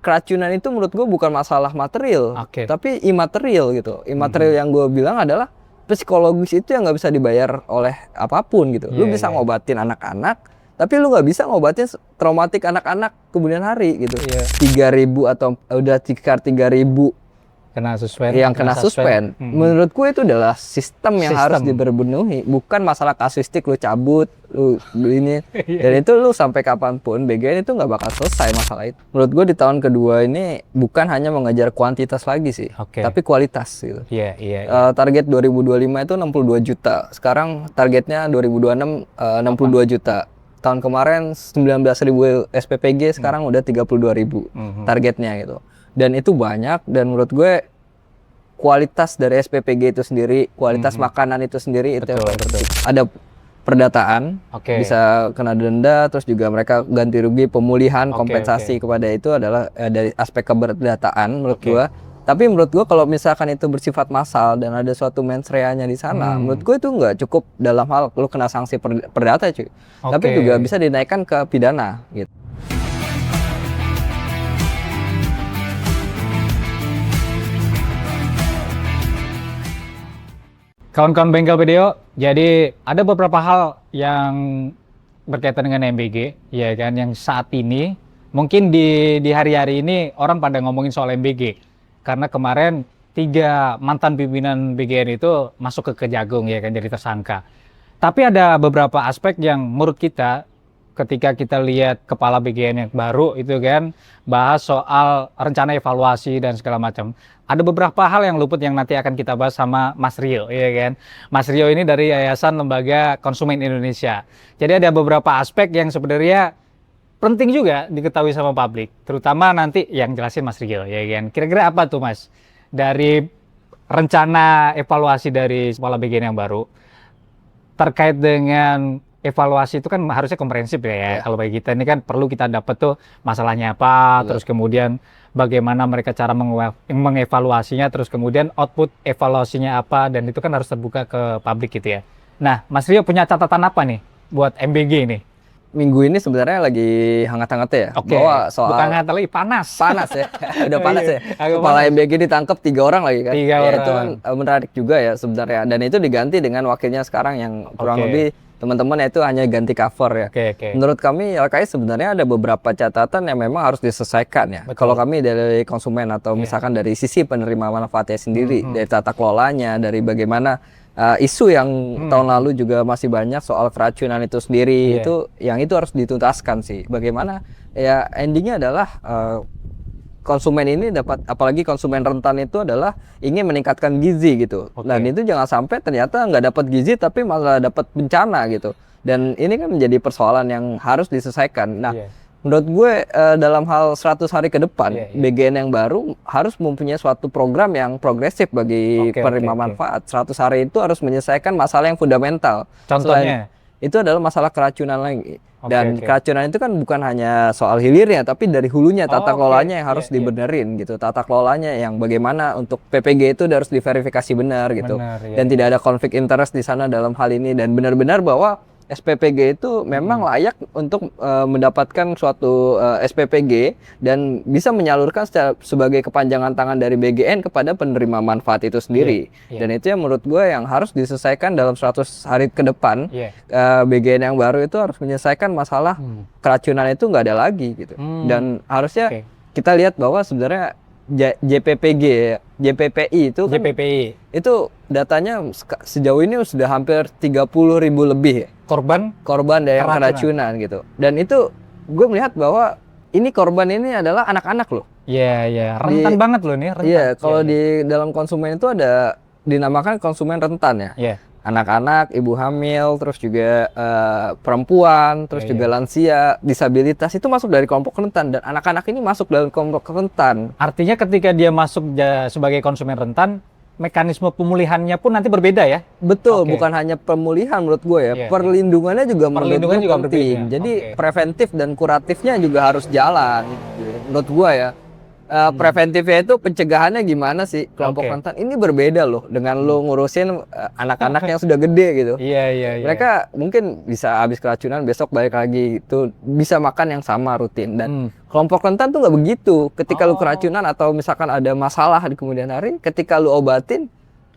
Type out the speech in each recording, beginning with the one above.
keracunan itu menurut gue bukan masalah material, tapi imaterial gitu. Imaterial yang gue bilang adalah psikologis itu yang nggak bisa dibayar oleh apapun gitu. Lu bisa ngobatin anak-anak, tapi lu nggak bisa ngobatin traumatik anak-anak kemudian hari gitu. 3.000 atau udah sekitar 3.000 yang kena suspend. Menurutku itu adalah sistem yang harus diberbenuhi, bukan masalah kasuistik lu cabut, lu ini. Dan itu lu sampai kapanpun BGN itu nggak bakal selesai masalah itu. Menurut gue di tahun kedua ini bukan hanya mengejar kuantitas lagi sih, tapi kualitas gitu. Target 2025 itu 62 juta. Sekarang targetnya 2026 62 juta. Tahun kemarin 19.000 SPPG, sekarang udah 32.000 targetnya gitu. Dan itu banyak, dan menurut gue kualitas dari SPPG itu sendiri, kualitas makanan itu sendiri, itu ada perdataan, bisa kena denda, terus juga mereka ganti rugi, pemulihan, kompensasi kepada itu adalah dari aspek keperdataan menurut gue. Tapi menurut gue kalau misalkan itu bersifat massal dan ada suatu mens reanya di sana, menurut gue itu nggak cukup dalam hal lu kena sanksi perdata cuy. Tapi juga bisa dinaikkan ke pidana gitu. Kawan-kawan bengkel video, jadi ada beberapa hal yang berkaitan dengan MBG, ya kan, yang saat ini mungkin di hari-hari ini orang pada ngomongin soal MBG, karena kemarin 3 mantan pimpinan BGN itu masuk ke Kejagung, ya kan, jadi tersangka. Tapi ada beberapa aspek yang menurut kita, ketika kita lihat kepala BGN yang baru itu kan, bahas soal rencana evaluasi dan segala macam. Ada beberapa hal yang luput yang nanti akan kita bahas sama Mas Rio, ya kan. Mas Rio ini dari Yayasan Lembaga Konsumen Indonesia. Jadi ada beberapa aspek yang sebenarnya penting juga diketahui sama publik, terutama nanti yang jelasin Mas Rio, ya kan. Kira-kira apa tuh Mas dari rencana evaluasi dari kepala BGN yang baru terkait dengan evaluasi itu kan harusnya komprehensif ya. Kalau bagi kita ini kan perlu kita dapat tuh masalahnya apa, terus kemudian bagaimana mereka cara mengevaluasinya, terus kemudian output evaluasinya apa, dan itu kan harus terbuka ke publik gitu ya. Nah, Mas Rio punya catatan apa nih buat MBG ini? Minggu ini sebenarnya lagi hangat-hangatnya ya. Bahwa soal bukan hangat lagi, panas ya. Udah panas ya. Kepala MBG ditangkap 3 orang lagi kan. 3 orang. Itu kan menarik juga ya sebenarnya. Dan itu diganti dengan wakilnya sekarang yang kurang lebih teman-teman itu hanya ganti cover ya. Menurut kami YLKI sebenarnya ada beberapa catatan yang memang harus diselesaikan ya. Kalau kami dari konsumen atau misalkan dari sisi penerima manfaatnya sendiri, dari tata kelolanya, dari bagaimana isu yang tahun lalu juga masih banyak soal keracunan itu sendiri, itu yang itu harus dituntaskan sih. Bagaimana ya endingnya adalah konsumen ini dapat, apalagi konsumen rentan itu adalah ingin meningkatkan gizi gitu. Dan itu jangan sampai ternyata nggak dapat gizi tapi malah dapat bencana gitu. Dan ini kan menjadi persoalan yang harus diselesaikan. Nah, menurut gue dalam hal 100 hari ke depan, BGN yang baru harus mempunyai suatu program yang progresif bagi penerima manfaat. 100 hari itu harus menyelesaikan masalah yang fundamental. Contohnya? Itu adalah masalah keracunan lagi. Dan keracunan itu kan bukan hanya soal hilirnya, tapi dari hulunya, tata kelolanya yang harus dibenerin gitu. Tata kelolanya yang bagaimana untuk PPG itu harus diverifikasi benar gitu. Dan tidak ada konflik interest di sana dalam hal ini. Dan benar-benar bahwa SPPG itu memang layak untuk mendapatkan suatu SPPG dan bisa menyalurkan sebagai kepanjangan tangan dari BGN kepada penerima manfaat itu sendiri. Dan itu yang menurut gue yang harus diselesaikan dalam 100 hari ke depan. BGN yang baru itu harus menyelesaikan masalah keracunan itu nggak ada lagi gitu. Dan harusnya kita lihat bahwa sebenarnya JPPG, JPPI itu kan, itu datanya sejauh ini sudah hampir 30.000 lebih ya. Korban dari keracunan gitu. Dan itu gue melihat bahwa ini korban ini adalah anak-anak loh. Rentan banget loh nih. Kalau di dalam konsumen itu ada dinamakan konsumen rentan ya. Anak-anak, ibu hamil, terus juga perempuan, terus juga lansia, disabilitas itu masuk dari kelompok rentan, dan anak-anak ini masuk dalam kelompok rentan. Artinya ketika dia masuk sebagai konsumen rentan, mekanisme pemulihannya pun nanti berbeda ya? Betul, bukan hanya pemulihan menurut gue ya, perlindungannya juga menurut gue penting. Jadi preventif dan kuratifnya juga harus jalan menurut gue ya. Preventifnya itu pencegahannya gimana sih kelompok rentan? Ini berbeda loh dengan lo ngurusin anak-anak yang sudah gede gitu. Iya. Mereka mungkin bisa habis keracunan besok balik lagi itu bisa makan yang sama rutin dan kelompok rentan tuh nggak begitu. Ketika lu keracunan atau misalkan ada masalah di kemudian hari, ketika lu obatin,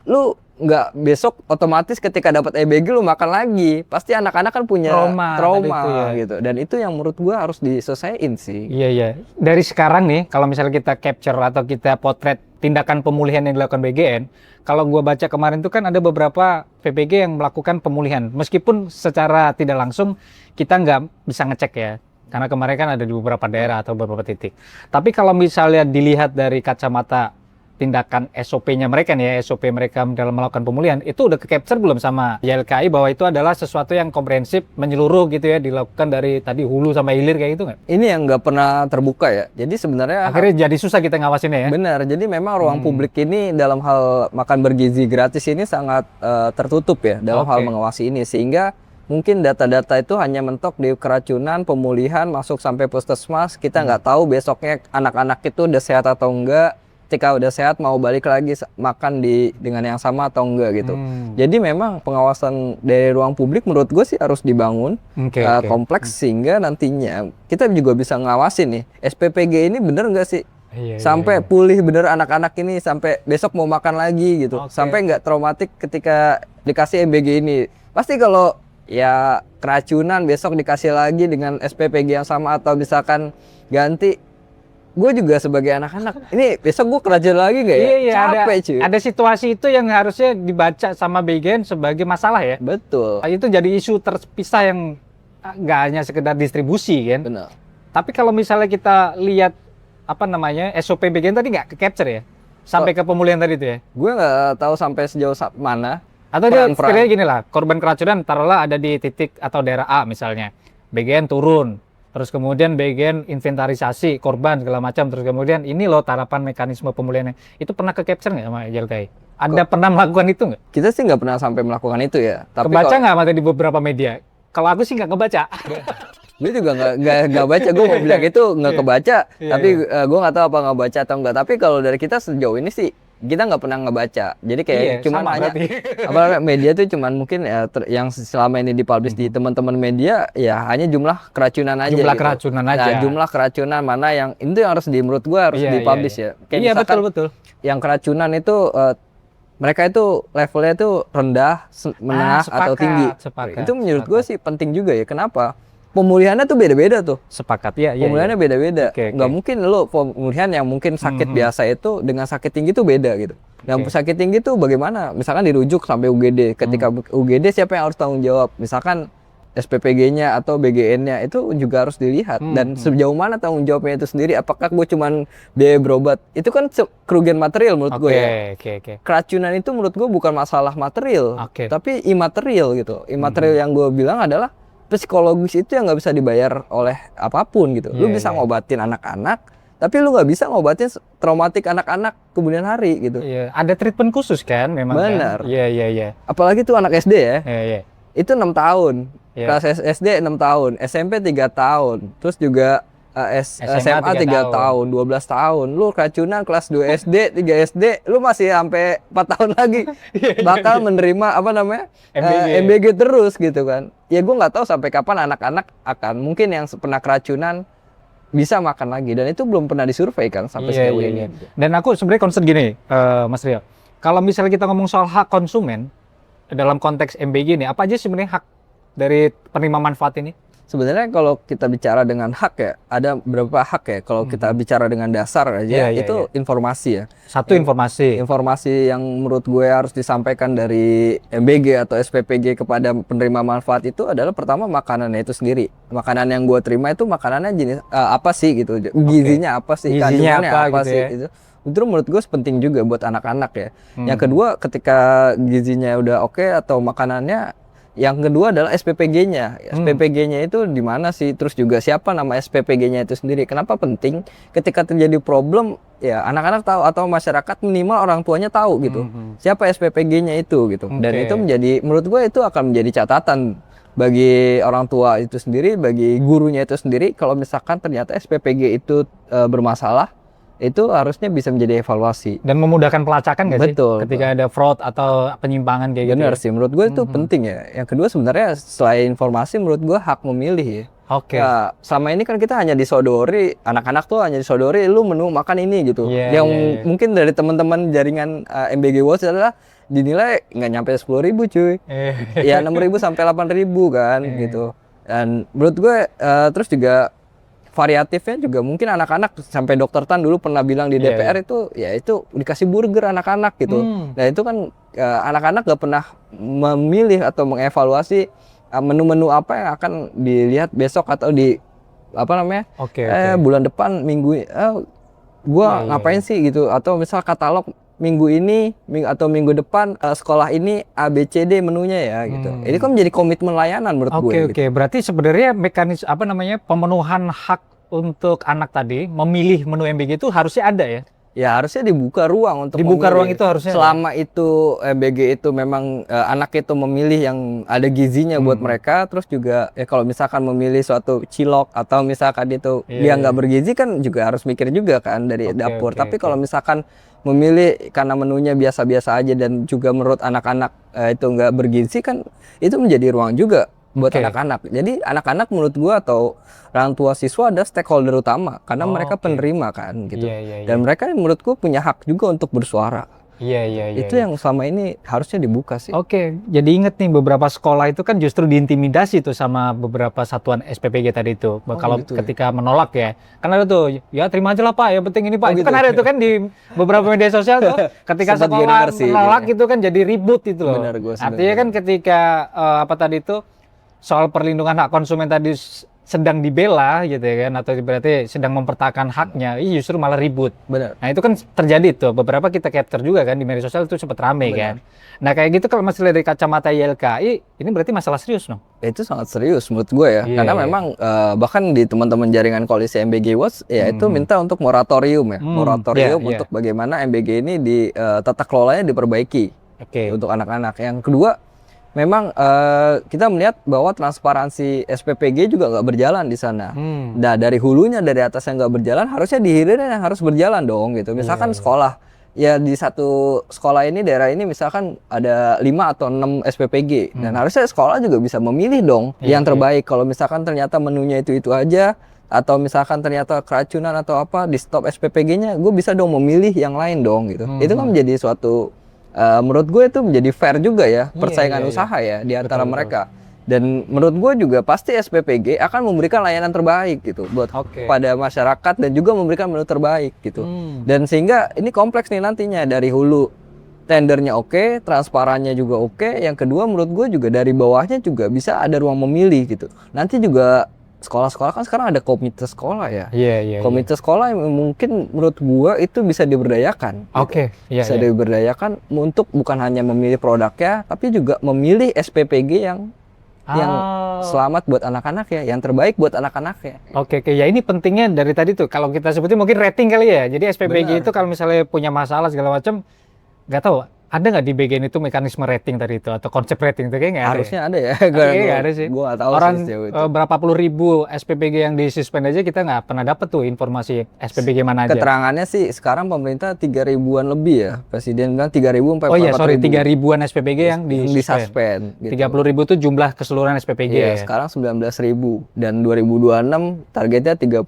lu nggak besok otomatis ketika dapat EBG lu makan lagi. Pasti anak-anak kan punya trauma gitu. Dan itu yang menurut gua harus diselesaiin sih. Iya. Dari sekarang nih, kalau misalnya kita capture atau kita potret tindakan pemulihan yang dilakukan BGN, kalau gua baca kemarin tuh kan ada beberapa PPG yang melakukan pemulihan. Meskipun secara tidak langsung kita nggak bisa ngecek ya. Karena kemarin kan ada di beberapa daerah atau beberapa titik. Tapi kalau misalnya dilihat dari kacamata tindakan SOP-nya mereka nih ya, SOP mereka dalam melakukan pemulihan, itu udah ke-capture belum sama YLKI bahwa itu adalah sesuatu yang komprehensif, menyeluruh gitu ya, dilakukan dari tadi hulu sampai hilir kayak gitu nggak? Ini yang nggak pernah terbuka ya, jadi sebenarnya akhirnya jadi susah kita ngawasinnya ya? Benar, jadi memang ruang publik ini dalam hal makan bergizi gratis ini sangat tertutup ya, dalam hal mengawasi ini, sehingga mungkin data-data itu hanya mentok di keracunan, pemulihan, masuk sampai puskesmas, kita nggak tahu besoknya anak-anak itu udah sehat atau enggak, ketika udah sehat mau balik lagi makan dengan yang sama atau enggak gitu. Jadi memang pengawasan dari ruang publik menurut gue sih harus dibangun kompleks sehingga nantinya kita juga bisa ngawasin nih SPPG ini bener nggak sih sampai pulih bener anak-anak ini sampai besok mau makan lagi gitu, sampai nggak traumatik ketika dikasih MBG ini. Pasti kalau ya keracunan besok dikasih lagi dengan SPPG yang sama atau misalkan ganti, gue juga sebagai anak-anak ini besok gue keracunan lagi nggak ya? Iya, capek cuy. Ada situasi itu yang harusnya dibaca sama BGN sebagai masalah ya. Betul. Itu jadi isu terpisah yang nggak hanya sekedar distribusi kan. Benar. Tapi kalau misalnya kita lihat apa namanya SOP BGN tadi nggak ke-capture ya sampai ke pemulihan tadi itu ya. Gue nggak tahu sampai sejauh mana. Atau dia sekiranya gini lah, korban keracunan taruhlah ada di titik atau daerah A misalnya, BGN turun. Terus kemudian bagian inventarisasi korban segala macam. Terus kemudian ini loh tarapan mekanisme pemulihannya. Itu pernah ke-capture nggak sama YLKI? Ada pernah melakukan itu nggak? Kita sih nggak pernah sampai melakukan itu ya. Tapi kebaca nggak di beberapa media? Kalau aku sih nggak ngebaca. Gue juga nggak baca. Gue mau bilang itu nggak kebaca. Tapi gue nggak tahu apa nggak baca atau enggak. Tapi kalau dari kita sejauh ini sih kita nggak pernah ngebaca, jadi kayak cuman hanya apa media tuh cuman mungkin ya yang selama ini dipublish di teman-teman media ya hanya jumlah keracunan aja. Jumlah keracunan aja. Nah, jumlah keracunan mana yang itu yang harus menurut gue harus dipublish ya. Kayak betul. Yang keracunan itu mereka itu levelnya itu rendah, menengah atau tinggi. Itu menurut gue sih penting juga ya. Kenapa? Pemulihannya tuh beda-beda tuh. Sepakat ya. Pemulihannya beda-beda. Nggak mungkin lo pemulihan yang mungkin sakit biasa itu dengan sakit tinggi tuh beda gitu. Yang sakit tinggi tuh bagaimana? Misalkan dirujuk sampai UGD. Ketika UGD siapa yang harus tanggung jawab? Misalkan SPPG-nya atau BGN-nya itu juga harus dilihat. Dan sejauh mana tanggung jawabnya itu sendiri? Apakah gue cuman biaya berobat? Itu kan kerugian material menurut gue ya. Keracunan itu menurut gue bukan masalah material, tapi imaterial gitu. Imaterial yang gue bilang adalah psikologis itu yang nggak bisa dibayar oleh apapun gitu. Lu bisa ngobatin anak-anak, tapi lu nggak bisa ngobatin traumatik anak-anak kemudian hari gitu. Ada treatment khusus kan memang. Benar. Kan? Iya. Apalagi tuh anak SD ya. Itu 6 tahun. Kelas SD 6 tahun, SMP 3 tahun. Terus juga SMA 3 tahun, 12 tahun. Lu keracunan kelas 2 SD, 3 SD, lu masih sampai 4 tahun lagi bakal menerima apa namanya? MBG terus gitu kan. Ya gue nggak tahu sampai kapan anak-anak akan mungkin yang pernah keracunan bisa makan lagi, dan itu belum pernah disurvei kan sampai sejauh ini. Dan aku sebenarnya concern gini, Mas Rio. Kalau misalnya kita ngomong soal hak konsumen dalam konteks MBG ini, apa aja sebenarnya hak dari penerima manfaat ini? Sebenarnya kalau kita bicara dengan hak ya, ada beberapa hak ya. Kalau kita bicara dengan dasar aja, itu informasi ya. Satu informasi. Informasi yang menurut gue harus disampaikan dari MBG atau SPPG kepada penerima manfaat itu adalah pertama makanannya itu sendiri. Makanan yang gue terima itu makanannya jenis apa sih gitu, gizinya apa sih, kandungannya apa gitu sih ya. Itu menurut gue penting juga buat anak-anak ya. Yang kedua, ketika gizinya udah oke atau makanannya, yang kedua adalah SPPG-nya. SPPG-nya itu di mana sih? Terus juga siapa nama SPPG-nya itu sendiri? Kenapa penting? Ketika terjadi problem, ya anak-anak tahu atau masyarakat minimal orang tuanya tahu gitu. Siapa SPPG-nya itu gitu. Dan itu menjadi, menurut gue itu akan menjadi catatan bagi orang tua itu sendiri, bagi gurunya itu sendiri. Kalau misalkan ternyata SPPG itu bermasalah, itu harusnya bisa menjadi evaluasi dan memudahkan pelacakan nggak sih? Betul. Ketika ada fraud atau penyimpangan kayak gitu. Benar sih, menurut gue itu penting ya. Yang kedua sebenarnya selain informasi, menurut gue hak memilih ya. Oke. Ya, selama ini kan kita hanya disodori, anak-anak tuh hanya disodori, lu menu makan ini gitu. Yang mungkin dari teman-teman jaringan MBG Watch adalah dinilai nggak nyampe 10.000 cuy. Ya 6.000 sampai 8.000 kan gitu. Dan menurut gue terus juga variatifnya juga mungkin anak-anak sampai Dokter Tan dulu pernah bilang di DPR itu ya itu dikasih burger anak-anak gitu. Nah itu kan anak-anak gak pernah memilih atau mengevaluasi menu-menu apa yang akan dilihat besok atau di apa namanya bulan depan minggu gua ngapain sih gitu, atau misal katalog minggu ini atau minggu depan sekolah ini ABCD menunya ya gitu. Ini kan menjadi komitmen layanan menurut gue. Oke. Berarti sebenarnya mekanisme pemenuhan hak untuk anak tadi memilih menu MBG itu harusnya ada ya? Ya harusnya dibuka ruang untuk ruang itu harusnya. Selama itu MBG itu memang anak itu memilih yang ada gizinya buat mereka, terus juga ya kalau misalkan memilih suatu cilok atau misalkan itu dia nggak bergizi kan juga harus mikir juga kan dari dapur. Tapi kalau misalkan memilih karena menunya biasa-biasa aja dan juga menurut anak-anak itu nggak bergizi kan itu menjadi ruang juga buat anak-anak. Jadi anak-anak menurut gua atau orang tua siswa ada stakeholder utama karena mereka penerima kan gitu. Dan mereka menurut gua punya hak juga untuk bersuara. Itu yang selama ini harusnya dibuka sih. Jadi inget nih beberapa sekolah itu kan justru diintimidasi tuh sama beberapa satuan SPPG tadi itu. Kalau gitu ketika menolak ya. Kan ada tuh, ya terima aja lah Pak, yang penting ini Pak. Itu kan ada tuh kan di beberapa media sosial tuh. Ketika sekolah menolak itu kan jadi ribut itu loh. Benar, artinya kan ketika tadi itu soal perlindungan hak konsumen tadi sedang dibela gitu ya kan, atau berarti sedang mempertahankan haknya, justru malah ribut. Benar. Nah itu kan terjadi tuh, beberapa kita capture juga kan di media sosial itu sempat rame kan. Nah kayak gitu kalau masih dari kacamata YLKI, ini berarti masalah serius dong? Itu sangat serius menurut gue ya, karena memang bahkan di teman-teman jaringan koalisi MBG Watch ya itu minta untuk moratorium ya, untuk bagaimana MBG ini di tata kelolanya diperbaiki untuk anak-anak. Yang kedua, memang kita melihat bahwa transparansi SPPG juga nggak berjalan di sana. Nah dari hulunya, dari atasnya nggak berjalan, harusnya di hilirnya yang harus berjalan dong gitu. Misalkan sekolah, ya di satu sekolah ini, daerah ini misalkan ada 5 atau 6 SPPG. Dan harusnya sekolah juga bisa memilih dong yang terbaik. Kalau misalkan ternyata menunya itu aja, atau misalkan ternyata keracunan atau apa, di stop SPPG-nya, gue bisa dong memilih yang lain dong gitu. Itu kan menjadi suatu menurut gue itu menjadi fair juga ya, persaingan usaha ya di antara mereka. Dan menurut gue juga pasti SPPG akan memberikan layanan terbaik gitu buat pada masyarakat dan juga memberikan menu terbaik gitu. Dan sehingga ini kompleks nih nantinya, dari hulu tendernya transparannya juga Yang kedua menurut gue juga dari bawahnya juga bisa ada ruang memilih gitu. Nanti juga sekolah-sekolah kan sekarang ada komite sekolah ya. Komite sekolah yang mungkin menurut gua itu bisa diberdayakan. Bisa diberdayakan untuk bukan hanya memilih produknya, tapi juga memilih SPPG yang selamat buat anak-anak ya, yang terbaik buat anak-anaknya. Ya ini pentingnya dari tadi tuh, kalau kita sebutin mungkin rating kali ya. Jadi SPPG itu kalau misalnya punya masalah segala macam, nggak tahu ada nggak di bagian itu mekanisme rating tadi itu atau konsep rating itu? Kayaknya nggak ada. Harusnya ada ya. Nggak ada sih. Gue nggak tahu orang sih berapa puluh ribu SPPG yang disuspend aja kita nggak pernah dapat tuh informasi SPPG mana aja. Keterangannya sih sekarang pemerintah 3.000-an lebih ya. Presiden bilang 3.000 sampai 3.000-an SPPG yang disuspend. Gitu. 30.000 itu jumlah keseluruhan SPPG ya. Sekarang 19.000 dan 2026 targetnya 32.000.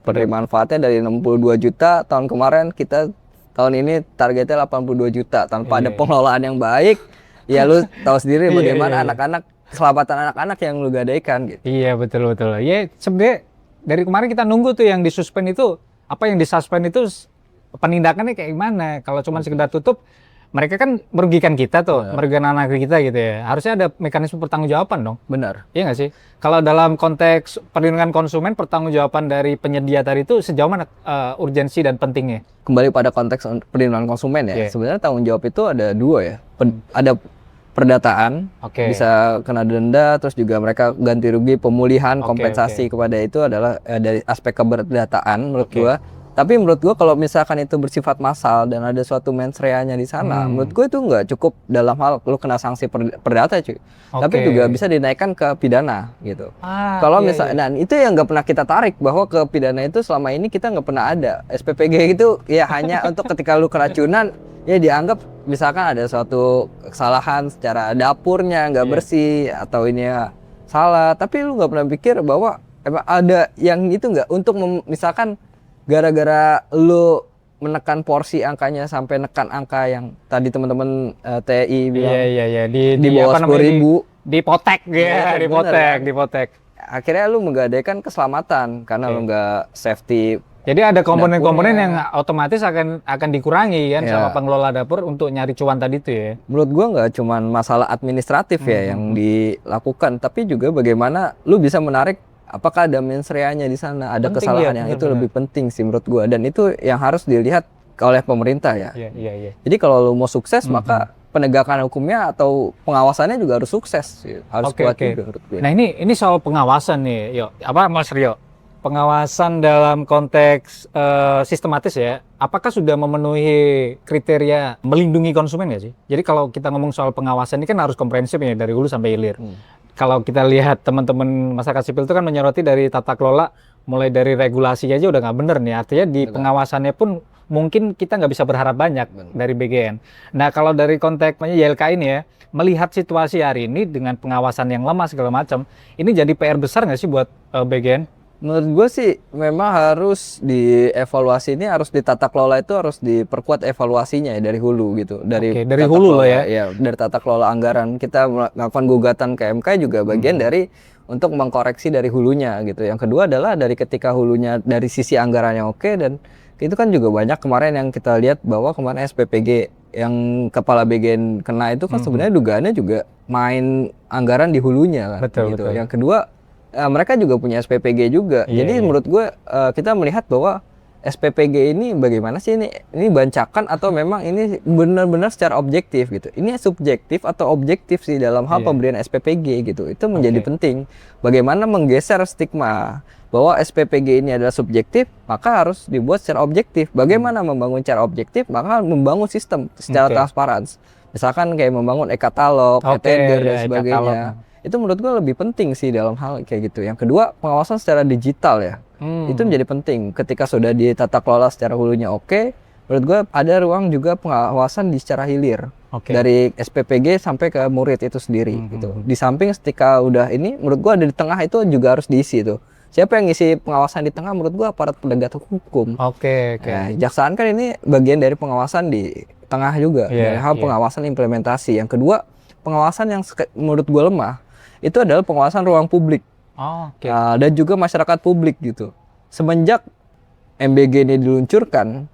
Penerimaan manfaatnya dari 62 juta tahun kemarin, kita tahun ini targetnya 82 juta tanpa ada pengelolaan yang baik. Ya lu tahu sendiri bagaimana anak-anak, keselamatan anak-anak yang lu gadaikan gitu. Iya betul. Ya sebenarnya dari kemarin kita nunggu tuh yang disuspend itu, apa yang disuspend itu penindakannya kayak gimana. Kalau cuma sekedar tutup, mereka kan merugikan kita tuh, merugikan anak kita gitu ya. Harusnya ada mekanisme pertanggungjawaban dong. Benar. Iya nggak sih? Kalau dalam konteks perlindungan konsumen, pertanggungjawaban dari penyedia tadi itu sejauh mana urgensi dan pentingnya? Kembali pada konteks perlindungan konsumen ya. Sebenarnya tanggung jawab itu ada dua ya. Ada perdataan, bisa kena denda, terus juga mereka ganti rugi, pemulihan, kompensasi kepada itu adalah dari aspek keperdataan menurut gua. Tapi menurut gua kalau misalkan itu bersifat massal dan ada suatu mens rea-nya di sana, menurut gua itu nggak cukup dalam hal lu kena sanksi perdata cuy. Tapi juga bisa dinaikkan ke pidana gitu. Kalau misalnya, dan itu yang nggak pernah kita tarik bahwa ke pidana itu selama ini kita nggak pernah ada. SPPG itu ya hanya untuk ketika lu keracunan, ya dianggap misalkan ada suatu kesalahan secara dapurnya nggak bersih atau ini ya salah. Tapi lu nggak pernah pikir bahwa emang ada yang itu nggak untuk misalkan gara-gara lu menekan porsi angkanya sampai nekan angka yang tadi teman-teman TI bilang di bawah 10.000 dipotek ya, dipotek. Akhirnya lu menggadaikan keselamatan karena lu nggak safety. Jadi ada komponen-komponen yang otomatis akan dikurangi kan sama pengelola dapur untuk nyari cuan tadi itu ya. Menurut gua nggak cuma masalah administratif ya yang dilakukan, tapi juga bagaimana lu bisa menarik. Apakah ada mens rea-nya di sana, ada penting, kesalahan yang itu lebih penting sih menurut gua, dan itu yang harus dilihat oleh pemerintah ya. Iya. Jadi kalau lu mau sukses maka penegakan hukumnya atau pengawasannya juga harus sukses, harus kuat juga menurut gua. Nah ini soal pengawasan nih, Mas Rio. Pengawasan dalam konteks sistematis ya, apakah sudah memenuhi kriteria melindungi konsumen nggak sih? Jadi kalau kita ngomong soal pengawasan ini kan harus komprehensif ya dari hulu sampai hilir. Kalau kita lihat teman-teman masyarakat sipil itu kan menyoroti dari tata kelola, mulai dari regulasi aja udah nggak bener nih. Artinya di pengawasannya pun mungkin kita nggak bisa berharap banyak dari BGN. Nah kalau dari konteks YLKI ini ya, melihat situasi hari ini dengan pengawasan yang lemah segala macam, ini jadi PR besar nggak sih buat BGN? Menurut gue sih memang harus dievaluasi, ini harus ditata kelola itu harus diperkuat evaluasinya ya dari hulu gitu. Dari hulu loh ya. Ya, dari tata kelola anggaran. Kita melakukan gugatan ke MK juga bagian dari untuk mengkoreksi dari hulunya gitu. Yang kedua adalah dari ketika hulunya dari sisi anggarannya oke, dan itu kan juga banyak kemarin yang kita lihat bahwa kemarin SPPG yang kepala BGN kena itu kan sebenarnya dugaannya juga main anggaran di hulunya kan. Betul. Yang kedua mereka juga punya SPPG juga. Jadi menurut gue kita melihat bahwa SPPG ini bagaimana sih ini bancakan atau memang ini benar-benar secara objektif gitu. Ini subjektif atau objektif sih dalam hal pemberian SPPG gitu. Itu menjadi penting. Bagaimana menggeser stigma bahwa SPPG ini adalah subjektif, maka harus dibuat secara objektif. Bagaimana membangun secara objektif? Maka membangun sistem secara transparan. Misalkan kayak membangun e-katalog, e-tender dan sebagainya. Itu menurut gue lebih penting sih dalam hal kayak gitu. Yang kedua, pengawasan secara digital ya. Itu menjadi penting. Ketika sudah ditata kelola secara hulunya oke, menurut gue ada ruang juga pengawasan di secara hilir. Dari SPPG sampai ke murid itu sendiri gitu. Di samping ketika udah ini, menurut gue ada di tengah itu juga harus diisi tuh. Siapa yang ngisi pengawasan di tengah? Menurut gue aparat penegak hukum. Nah, Jaksaan kan ini bagian dari pengawasan di tengah juga. Dari hal pengawasan implementasi. Yang kedua, pengawasan yang menurut gue lemah itu adalah pengawasan ruang publik dan juga masyarakat publik gitu. Semenjak MBG ini diluncurkan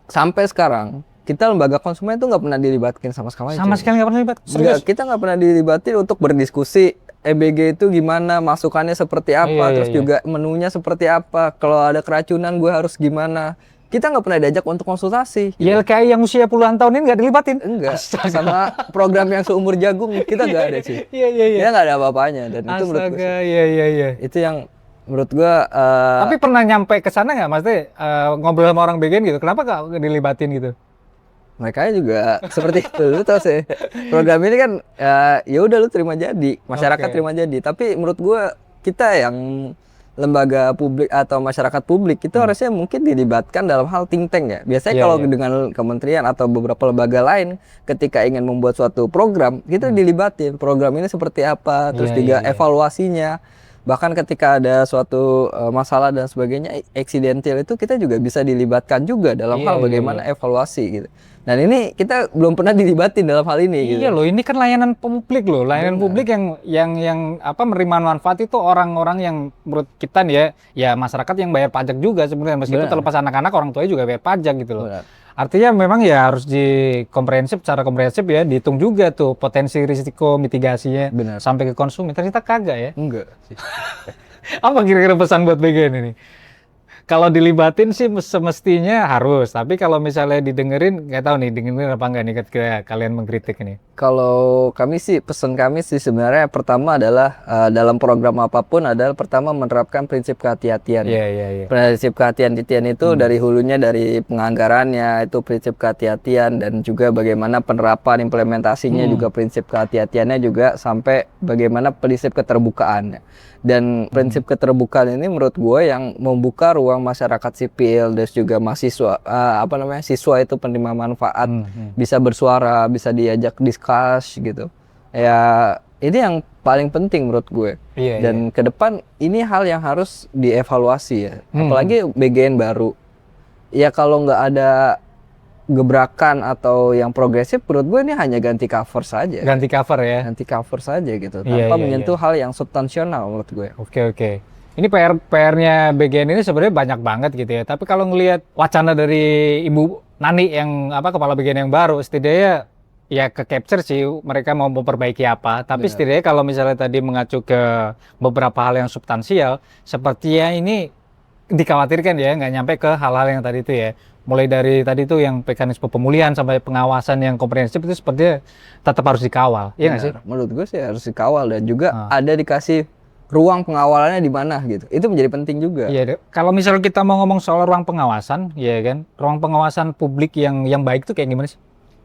sampai sekarang, kita lembaga konsumen itu nggak pernah dilibatkan sama sekali. Sama sekali nggak pernah dilibatkan. Kita nggak pernah dilibatin untuk berdiskusi MBG itu gimana, masukannya seperti apa, terus juga menunya seperti apa. Kalau ada keracunan gue harus gimana. Kita nggak pernah diajak untuk konsultasi. YLKI yang usia puluhan tahun ini nggak dilibatin? Enggak. Sama program yang seumur jagung kita nggak ada sih. Kita nggak ada apa-apanya, dan itu menurut gue itu yang menurut gue. Tapi pernah nyampe ke sana nggak, Maksudnya ngobrol sama orang BGN gitu? Kenapa nggak dilibatin gitu? Mereka juga seperti itu. Lu tahu sih, program ini kan ya udah lu terima jadi, masyarakat terima jadi. Tapi menurut gue kita yang lembaga publik atau masyarakat publik itu harusnya mungkin dilibatkan dalam hal think tank ya. Biasanya kalau dengan kementerian atau beberapa lembaga lain ketika ingin membuat suatu program, kita dilibatin. Program ini seperti apa, terus juga evaluasinya. Bahkan ketika ada suatu masalah dan sebagainya, eksidental itu kita juga bisa dilibatkan juga dalam hal bagaimana evaluasi gitu. Dan ini kita belum pernah dilibatin dalam hal ini. Iya loh, ini kan layanan publik loh, layanan publik yang apa menerima manfaat itu orang-orang yang menurut kita nih ya masyarakat yang bayar pajak juga sebenarnya, meskipun terlepas anak-anak orang tuanya juga bayar pajak gitu loh. Artinya memang ya harus secara komprehensif ya, dihitung juga tuh potensi risiko mitigasinya sampai ke konsumen. Ternyata kagak ya? Enggak sih. Apa kira-kira pesan buat BGN ini? Kalau dilibatin sih semestinya harus, tapi kalau misalnya didengerin, nggak tahu nih dengerin apa enggak nih ketika kalian mengkritik ini. Kalau pesan kami sih sebenarnya pertama adalah dalam program apapun adalah pertama menerapkan prinsip kehati-hatian. Prinsip kehati-hatian itu dari hulunya, dari penganggarannya itu prinsip kehati-hatian, dan juga bagaimana penerapan implementasinya juga prinsip kehati-hatiannya, juga sampai bagaimana prinsip keterbukaan. Dan prinsip keterbukaan ini menurut gue yang membuka ruang masyarakat sipil dan juga mahasiswa, siswa itu penerima manfaat bisa bersuara, bisa diajak diskus gitu. Ya ini yang paling penting menurut gue. Dan ke depan ini hal yang harus dievaluasi ya. Apalagi BGN baru. Ya kalau nggak ada gebrakan atau yang progresif, menurut gue ini hanya ganti cover saja. Ganti cover ya? Ganti cover saja gitu, tanpa menyentuh hal yang substansional menurut gue. Oke. Ini PR-nya BGN ini sebenarnya banyak banget gitu ya. Tapi kalau ngelihat wacana dari Ibu Nani yang kepala BGN yang baru, setidaknya ya ke capture sih mereka mau memperbaiki apa. Tapi setidaknya kalau misalnya tadi mengacu ke beberapa hal yang substansial, sepertinya ini dikhawatirkan ya nggak nyampe ke hal-hal yang tadi itu ya. Mulai dari tadi itu yang mekanisme pemulihan sampai pengawasan yang komprehensif itu sepertinya tetap harus dikawal. Iya nggak sih? Menurut gue sih harus dikawal, dan juga ada dikasih ruang pengawalannya di mana gitu. Itu menjadi penting juga. Iya, kalau misalnya kita mau ngomong soal ruang pengawasan, ya kan, ruang pengawasan publik yang baik itu kayak gimana sih?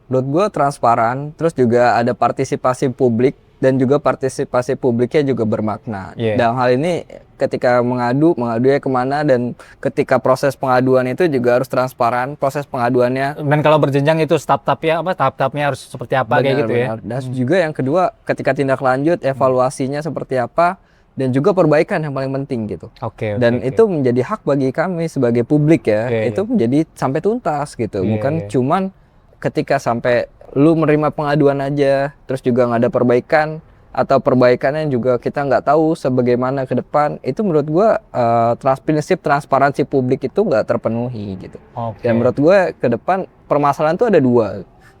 Menurut gue transparan, terus juga ada partisipasi publik, dan juga partisipasi publiknya juga bermakna. Dalam hal ini ketika mengadunya kemana, dan ketika proses pengaduan itu juga harus transparan proses pengaduannya. Dan kalau berjenjang itu tahap-tahapnya harus seperti apa, kayak gitu ya. Dan juga yang kedua, ketika tindak lanjut evaluasinya seperti apa, dan juga perbaikan yang paling penting gitu. Dan itu menjadi hak bagi kami sebagai publik ya. Itu menjadi sampai tuntas gitu. Bukan cuman ketika sampai lu menerima pengaduan aja, terus juga nggak ada perbaikan, atau perbaikannya juga kita nggak tahu sebagaimana ke depan. Itu menurut gue prinsip transparansi publik itu nggak terpenuhi gitu. Dan menurut gue ke depan permasalahan itu ada dua.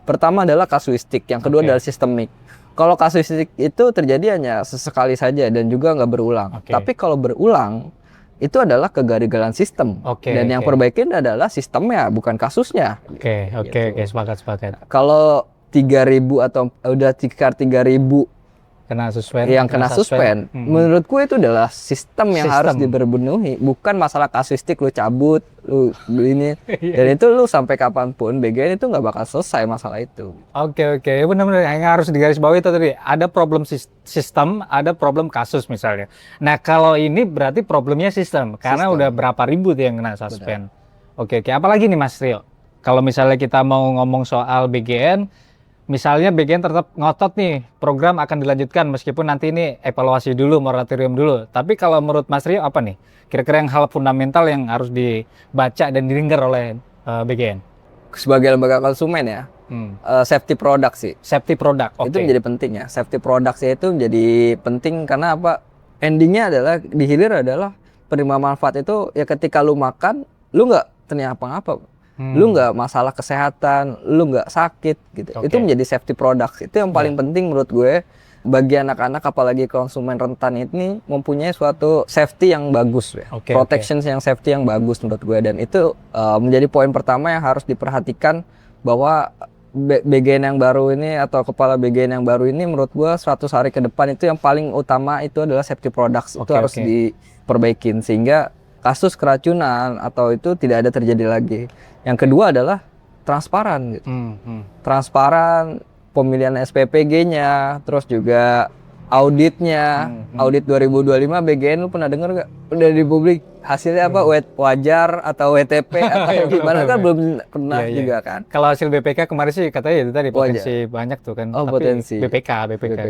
Pertama adalah kasuistik, yang kedua adalah sistemik. Kalau kasuistik itu terjadi hanya sesekali saja dan juga nggak berulang. Tapi kalau berulang, itu adalah kegagalan sistem. Dan yang perbaikin adalah sistemnya, bukan kasusnya. Oke, sepakat. Kalau 3.000 atau udah sekitar 3.000 yang kena suspend, menurutku itu adalah sistem yang harus diperbenuhi, bukan masalah kasuistik lu cabut, lu ini. Dan itu lu sampai kapanpun BGN itu nggak bakal selesai masalah itu. Oke, benar-benar yang harus digarisbawahi itu tadi, ada problem sistem, ada problem kasus misalnya. Nah kalau ini berarti problemnya sistem, karena udah berapa ribu tuh yang kena suspend. Oke, apalagi nih Mas Rio, kalau misalnya kita mau ngomong soal BGN, misalnya BGN tetap ngotot nih, program akan dilanjutkan meskipun nanti ini evaluasi dulu, moratorium dulu. Tapi kalau menurut Mas Rio apa nih? Kira-kira yang hal fundamental yang harus dibaca dan dilingkar oleh BGN? Sebagai lembaga konsumen ya, safety product sih. Safety product, Itu menjadi penting ya. Safety product itu menjadi penting karena apa? Endingnya adalah, di hilir adalah penerima manfaat itu ya ketika lu makan, lu nggak ternyata apa-apa. Lu nggak masalah kesehatan, lu nggak sakit gitu. Itu menjadi safety product. Itu yang paling penting menurut gue bagi anak-anak, apalagi konsumen rentan ini, mempunyai suatu safety yang bagus ya. Protection yang safety yang bagus menurut gue, dan itu menjadi poin pertama yang harus diperhatikan, bahwa BGN yang baru ini atau kepala BGN yang baru ini menurut gue 100 hari ke depan itu yang paling utama itu adalah safety products. Itu harus diperbaikin sehingga kasus keracunan atau itu tidak ada terjadi lagi. Yang kedua adalah transparan gitu. Transparan pemilihan SPPG-nya, terus juga auditnya. Audit 2025 BGN lu pernah dengar nggak? Udah di publik hasilnya apa? Wajar atau WTP atau gimana kan belum pernah juga kan. Kalau hasil BPK kemarin sih katanya itu tadi potensi banyak tuh kan. Tapi potensi. BPK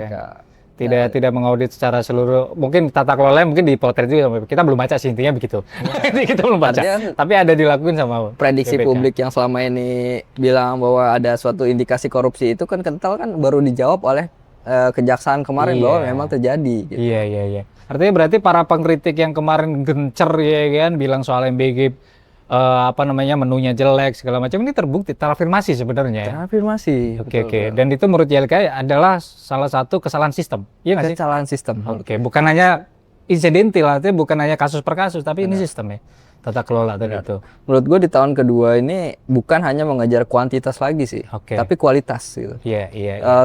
kan. Tidak mengaudit secara seluruh, mungkin tata kelola mungkin dipotret juga, kita belum baca sih, intinya begitu. Kita belum baca, tapi ada dilakuin sama prediksi BPK. Publik yang selama ini bilang bahwa ada suatu indikasi korupsi itu kan kental kan baru dijawab oleh kejaksaan kemarin bahwa memang terjadi gitu. Iya. Artinya berarti para pengkritik yang kemarin gencer ya kan bilang soal MBG menunya jelek segala macam, ini terbukti terafirmasi sebenarnya. Terafirmasi. Oke. Dan itu menurut YLKI adalah salah satu kesalahan sistem. Iya nggak sih? Kesalahan sistem. Bukan hanya insidental, artinya bukan hanya kasus per kasus, tapi ini sistem ya. Tata kelola tadi itu. Menurut gue di tahun kedua ini bukan hanya mengejar kuantitas lagi sih, tapi kualitas gitu.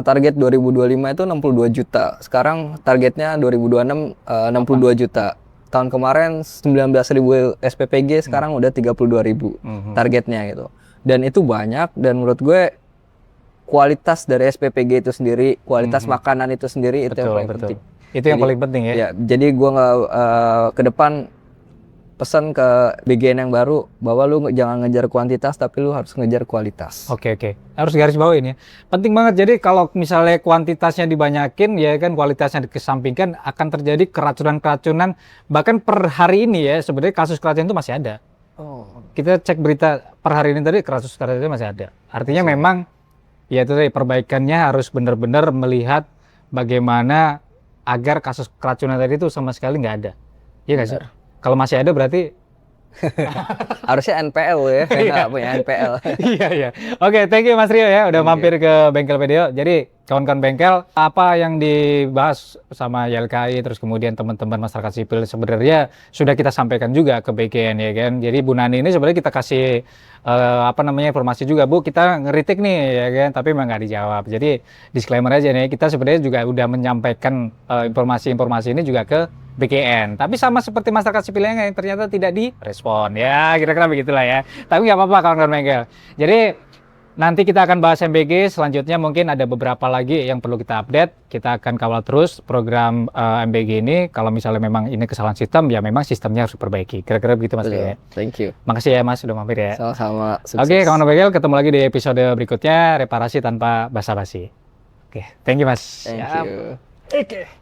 Target 2025 itu 62 juta. Sekarang targetnya 2026 62 juta. Tahun kemarin 19.000 SPPG, sekarang udah 32.000 targetnya gitu. Dan itu banyak, dan menurut gue kualitas dari SPPG itu sendiri, kualitas makanan itu sendiri, itu yang paling penting. Itu yang paling penting ya. Jadi gue nggak ke depan pesan ke BGN yang baru bahwa lu jangan ngejar kuantitas, tapi lu harus ngejar kualitas. Oke. Harus garis bawain ya. Penting banget. Jadi kalau misalnya kuantitasnya dibanyakin ya kan, kualitasnya dikesampingkan, akan terjadi keracunan-keracunan. Bahkan per hari ini ya sebenarnya kasus keracunan itu masih ada. Kita cek berita per hari ini tadi, kasus keracunan itu masih ada. Artinya memang ya itu tadi, perbaikannya harus benar-benar melihat bagaimana agar kasus keracunan tadi itu sama sekali nggak ada. Iya nggak sih? Kalau masih ada berarti harusnya NPL ya, nggak punya NPL. Iya. Oke, thank you Mas Rio ya, udah mampir ke Bengkel PDO. Jadi kawan-kawan bengkel, apa yang dibahas sama YLKI terus kemudian teman-teman masyarakat sipil sebenarnya sudah kita sampaikan juga ke BGN ya kan. Jadi Bu Nani ini sebenarnya kita kasih informasi juga, Bu, kita ngeritik nih ya kan, tapi memang nggak dijawab. Jadi disclaimer aja nih, kita sebenarnya juga udah menyampaikan informasi-informasi ini juga ke BGN. Tapi sama seperti masyarakat sipil yang ternyata tidak direspon. Ya, kira-kira begitulah ya. Tapi nggak apa-apa kawan-kawan bengkel. Jadi nanti kita akan bahas MBG, selanjutnya mungkin ada beberapa lagi yang perlu kita update. Kita akan kawal terus program MBG ini. Kalau misalnya memang ini kesalahan sistem, ya memang sistemnya harus diperbaiki. Kira-kira begitu Mas Rio. Thank you. Makasih ya Mas sudah mampir ya. Sama-sama. Oke, kawan bengkel, ketemu lagi di episode berikutnya, reparasi tanpa basa-basi. Oke, thank you Mas. Thank you. Oke.